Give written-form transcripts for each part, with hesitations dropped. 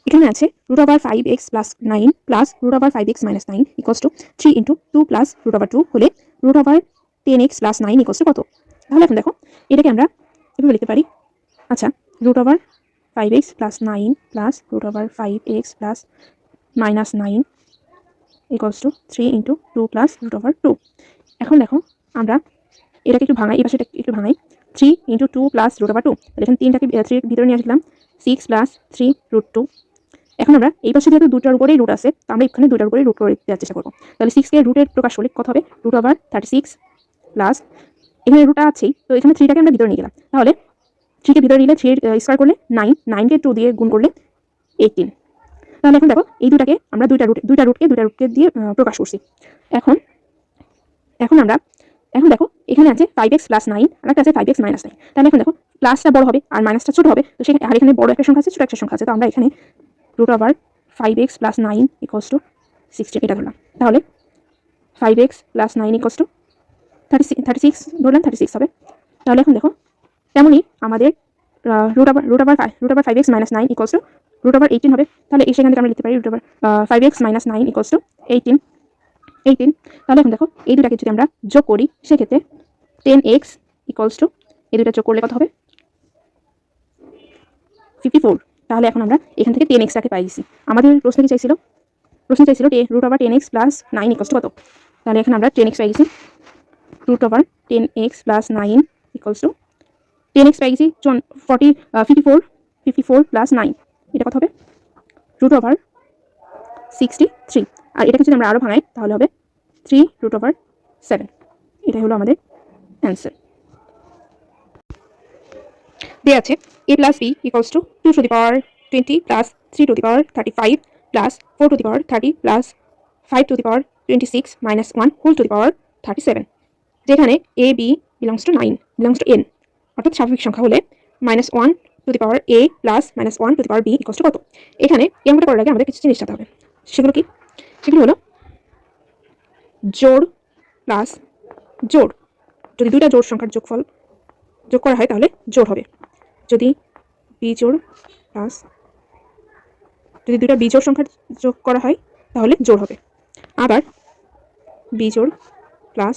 এখানে আছে √5x + 9 + √5x - 9 = 3 × 2 + √2 হলে √10x + 9 = কত? তাহলে এখন দেখো এটাকে আমরা এভাবে লিখতে পারি। আচ্ছা, √5x + 9 + √5x + -9 = 3 × 2 + √2। এখন দেখো আমরা এটাকে একটু ভাঙাই, এই পাশে একটু ভাঙাই। 3 × 2 + √2, তাহলে এখানে 3টাকে 3 ভিতরে নিয়ে আসলাম। 6 + 3 √2। এখন আমরা এই পাশে যেহেতু দুটার উপরেই রুট আছে, তো আমরা এখানে দুটার উপরেই রুট করে দেওয়ার চেষ্টা করবো। তাহলে 6 কে রুটের প্রকাশ করলে কত হবে? √36 প্লাস এখানে রুটটা আছেই, তো এখানে 3টাকে আমরা ভিতরে নিয়ে গেলাম। তাহলে 3 কে ভিতরে নিলে 3 এর স্কয়ার করলে 9, 9 কে 2 দিয়ে গুণ করলে 18। তাহলে এখন দেখো এই দুটাকে আমরা দুইটা রুটকে দিয়ে প্রকাশ করছি। এখন আমরা এখন দেখো এখানে আছে 5x + 9 আর একটা আছে 5x - 9। তাহলে এখন দেখো প্লাসটা বড় হবে আর মাইনাসটা ছোট হবে, তো সেখানে আর এখানে বড় একটা সংখ্যা আছে, ছোট একটা সংখ্যা আছে, তো আমরা এখানে √5x + 9 = 16 এটা ধরলাম। তাহলে 5x + 9 = 36 ধরলাম, 36 হবে। তাহলে এখন দেখো তেমনই আমাদের √5x - 9 = √18 হবে। তাহলে এই সেখান থেকে আমরা লিখতে পারি √5x - 9 = 18। তাহলে এখন দেখো এই দুটাকে যদি আমরা যোগ করি সেক্ষেত্রে 10x = এই দুটা যোগ করলে কত হবে? 54। তাহলে এখন আমরা এখান থেকে 10xটাকে পাই দিছি। আমাদের প্রশ্ন চাইছিল √10x + 9 = কত? তাহলে এখন আমরা 10x পাই গেছি। √10x + 9 = 10x পাই গেছি। 54 + 9 এটা কত হবে? √63। আর এটাকে যদি আমরা আরো ভাঙাই তাহলে হবে 3√7। এটাই হলো আমাদের অ্যান্সার। দেয়া আছে a + b = 2^20 + 3^35 + 4^30 + 5^26 - 1 37, যেখানে a b belongs to 9 belongs to n, অর্থাৎ স্বাভাবিক সংখ্যা হলে -1 to the power a plus -1 to the power b equals to কত? এখানে এই অঙ্কটা করার আগে আমাদের কিছু জিনিস জানতে হবে। সেগুলো কি? সেগুলো হলো জোড় প্লাস জোড়। যদি দুইটা জোড় সংখ্যার যোগফল যোগ করা হয় তাহলে জোড় হবে। যদি বিজোড় প্লাস যদি দুইটা বিজোড় সংখ্যার যোগ করা হয় তাহলে জোড় হবে। আবার বিজোড় প্লাস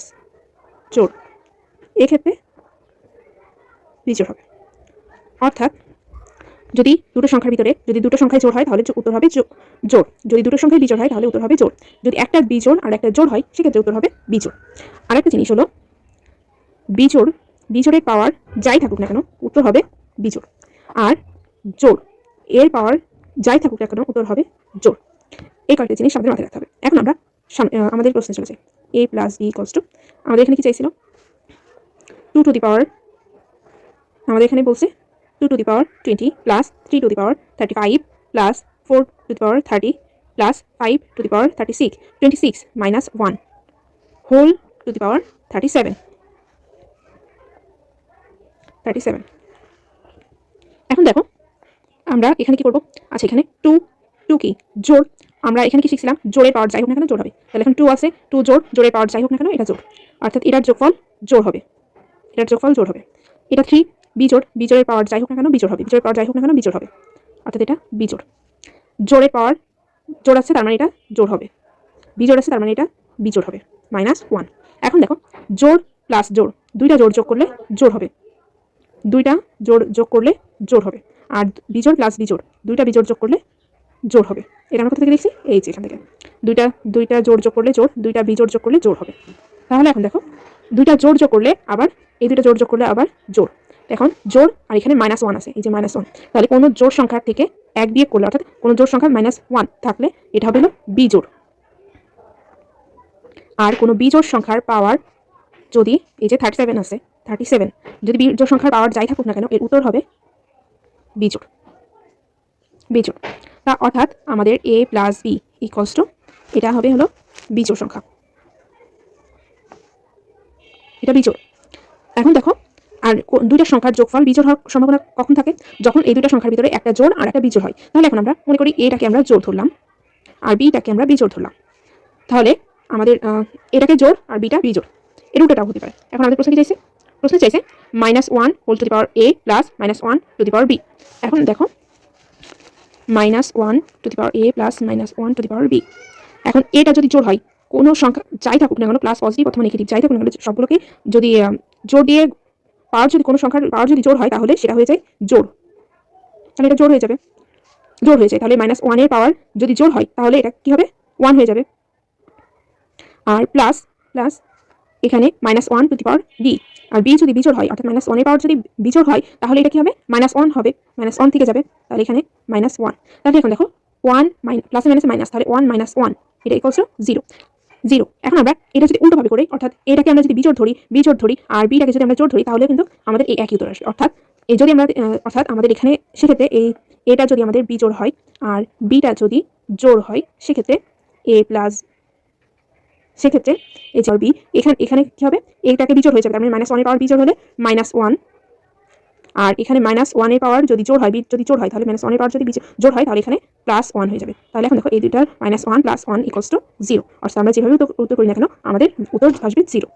জোড়, এক্ষেত্রে বিজোড় হবে। অর্থাৎ যদি দুটো সংখ্যার ভিতরে যদি দুটো সংখ্যায় জোড় হয় তাহলে উত্তর হবে জোড়। যদি দুটো সংখ্যায় বিজোড় হয় তাহলে উত্তর হবে জোড়। যদি একটা বিজোড় আর একটা জোড় হয় সেক্ষেত্রে উত্তর হবে বিজোড়। আরেকটা জিনিস হলো বিজোড়ের পাওয়ার যাই থাকুক না কেন উত্তর হবে বিজোড়। আর জোড় এর পাওয়ার যাই থাকুক না কেন উত্তর হবে জোড়। এই কয়েকটা জিনিস আমাদের মাথায় রাখতে হবে। এখন আমরা আমাদের প্রশ্নে চলে যাই। a + b = আমাদের এখানে কি চাইছিল? 2 টু দি পাওয়ার, আমাদের এখানে বলছে 2 to the power 20 plus 3 to the power 35 plus 4 to the power 30 plus 5 to the power 36 26 minus 1 whole to the power 37। এখন দেখো আমরা এখানে কি করব? আচ্ছা, এখানে 2 কি জোড়, আমরা এখানে কি শিখছিলাম? জোড়ের পাওয়ার যাই হোক না কেন জোড় হবে। তাহলে এখন 2 আছে, 2 জোড়ের পাওয়ার যাই হোক না কেন এটা জোড়, অর্থাৎ এটার যোগফল জোড় হবে। এটা 3 বিজোড়ের পাওয়ার যাই হোক না কেন বিজোড় হবে। বিজোড়ের পাওয়ার যাই হোক না কেন বিজোড় হবে, অর্থাৎ এটা বিজোড়। জোড়ের পাওয়ার জোড় আছে তার মানে এটা জোড় হবে। বিজোড় আছে তার মানে এটা বিজোড় হবে, -1। এখন দেখো জোড় প্লাস জোড়, দুইটা জোড় যোগ করলে জোড় হবে। আর বিজোড় প্লাস বিজোড়, দুইটা বিজোড় যোগ করলে জোড় হবে। এটা আমরা কোথা থেকে দেখছি? এই যে এখান থেকে। দুইটা জোড় যোগ করলে জোড়, দুইটা বিজোড় যোগ করলে জোড় হবে। তাহলে এখন দেখো দুইটা জোড় যোগ করলে আবার এই দুইটা জোড় যোগ করলে আবার জোড়। এখন জোড় আর এখানে -1 আছে, এই যে -1। তাহলে কোনো জোড় সংখ্যা থেকে 1 বিয়োগ করলে, অর্থাৎ কোনো জোড় সংখ্যা -1 থাকলে এটা হবে হলো বিজোড়। আর কোনো বিজোড় সংখ্যার পাওয়ার যদি এই যে 37 আছে, 37 যদি বিজোড় সংখ্যার পাওয়ার যাই থাকুক না কেন এর উত্তর হবে বিজোড়। তা অর্থাৎ আমাদের a + b = এটা হবে হলো বিজোড় সংখ্যা, এটা বিজোড়। এখন দেখো আর দুইটা সংখ্যার যোগফল বিজোড় হওয়ার সম্ভাবনা কখন থাকে? যখন এই দুইটা সংখ্যার ভিতরে একটা জোড় আর একটা বিজোড় হয়। তাহলে এখন আমরা মনে করি এটাকে আমরা জোড় ধরলাম আর বিটাকে আমরা বিজোড় ধরলাম। তাহলে আমাদের এটাকে জোড় আর বিটা বিজোড়, এর উল্টোটাও হতে পারে। এখন আমাদের প্রশ্নে চাইছে -1 whole to the power a plus -1 to the power b। এখন দেখো minus one to the power a plus minus one to the power b. এখন এটা যদি জোড় হয়, কোনো সংখ্যা যাই থাকুক না কেন, প্লাস পজিটিভ অথবা নেগেটিভ যাই থাকুক না কেন, সবগুলোকে যদি জোড় দিয়ে পাওয়ার, যদি কোনো সংখ্যার পাওয়ার যদি জোড় হয় তাহলে সেটা হয়ে যায় জোড়। তাহলে এটা জোড় হয়ে যাবে, জোড় হয়ে যায়। তাহলে মাইনাস ওয়ানের পাওয়ার যদি জোড় হয় তাহলে এটা কি হবে, ওয়ান হয়ে যাবে। আর প্লাস প্লাস এখানে minus one to the power b, আর বি যদি বিজোড় হয়, অর্থাৎ মাইনাস ওয়ানের পাওয়ার যদি বিজোড় হয় তাহলে এটা কি হবে, মাইনাস ওয়ান হবে, মাইনাস ওয়ান থেকে যাবে, তাহলে এখানে মাইনাস ওয়ান। তাহলে এখন দেখো ওয়ান প্লাসে মাইনাসে মাইনাস, তাহলে ওয়ান মাইনাস ওয়ান, এটা ইকুয়ালস টু জিরো। জিরো। এখন আমরা এটা যদি উল্টোভাবে করি, অর্থাৎ এটাকে আমরা যদি বিজোড় ধরি আর বিটাকে যদি আমরা জোড় ধরি, তাহলে কিন্তু আমাদের এই একই উত্তর আসবে। অর্থাৎ এই যদি আমরা অর্থাৎ আমাদের এখানে সেক্ষেত্রে এটা যদি আমাদের বিজোড় হয় আর বিটা যদি জোড় হয়, সেক্ষেত্রে এ প্লাস, সেক্ষেত্রে এই যে বি এখানে কি হবে, এটাকে বিজোড় হয়ে যাবে, তার মানে মাইনাস ওয়ানের পাওয়ার বিজোড় হলে মাইনাস ওয়ান, আর এখানে মাইনাস ওয়ানের পাওয়ার যদি জোড় হয়, যদি জোড় হয় তাহলে মাইনাস ওয়ানের পাওয়ার যদি জোড় হয় তাহলে এখানে প্লাস ওয়ান হয়ে যাবে। তাহলে এখন দেখো এই দুইটার minus one plus one equals to zero. অর্থাৎ আমরা যেভাবে উত্তর করি না কেন আমাদের উত্তর আসবে জিরো।